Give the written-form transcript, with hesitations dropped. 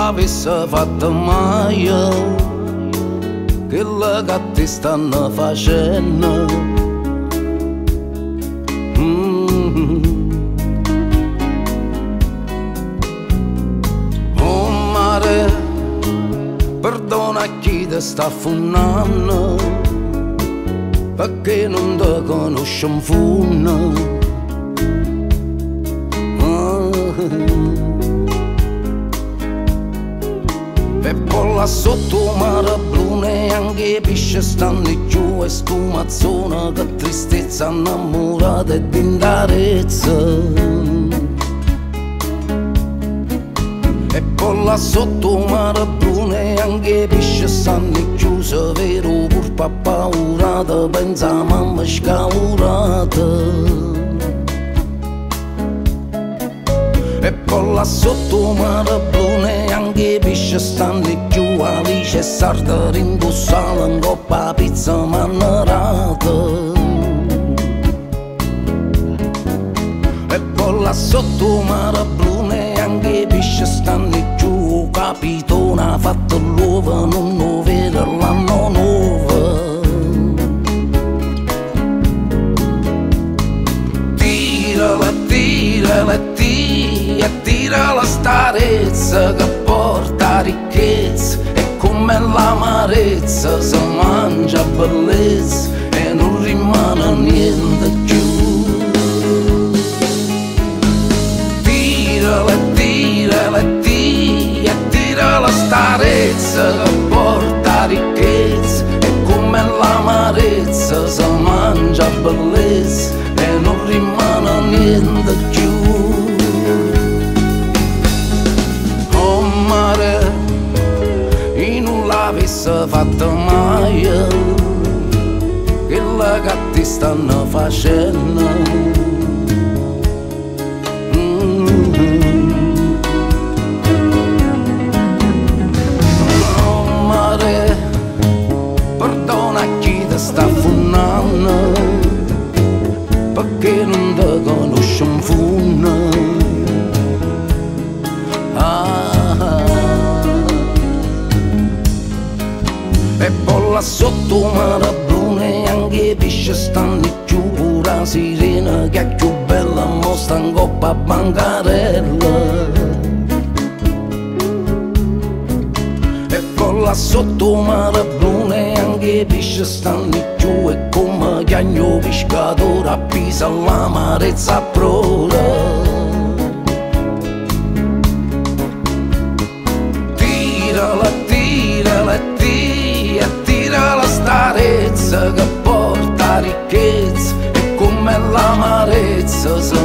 l'avesse fatta mai, quella che ti stanno facendo. Oh mare, perdona chi ti sta affonnando, perché non ti conosce un funno. E poi là sotto mare blu neanche i pesci stanno giù, e sto mazzone che tristezza innamorata e d'indarezza. E poi là sotto mare blu neanche i pesci stanno giù, se vero pur papaurata pensa a mamma scaurata. E poi là sotto mare blu neanche i pesci stanno più, Alice e sarda rindossala in coppa pizza mannerata. E poi là sotto mare blu neanche i pesci stanno più, capitone ha fatto l'uovo non lo vede l'anno nuovo. Tirala, tirala, tira la starezza che porta ricchezza, e come l'amarezza si mangia bellezza e non rimane niente più. Tira la starezza che porta ricchezza, e come l'amarezza si mangia bellezza e non rimane niente più. L'avesse fatta mai, quella che ti stanno facendo. Oh mare, perdona chi ti sta affonnando, perché non ti conosce un funno. E poi là sotto mare blu neanche i pesci stanno giù, pure la sirena che è più bella mo sta in coppa a bancarella. E poi là sotto mare blu neanche i pesci stanno giù, e come chiagno pescatore a Pisa l'amarezza a prora. Tira la starezza che porta ricchezza, e come l'amarezza si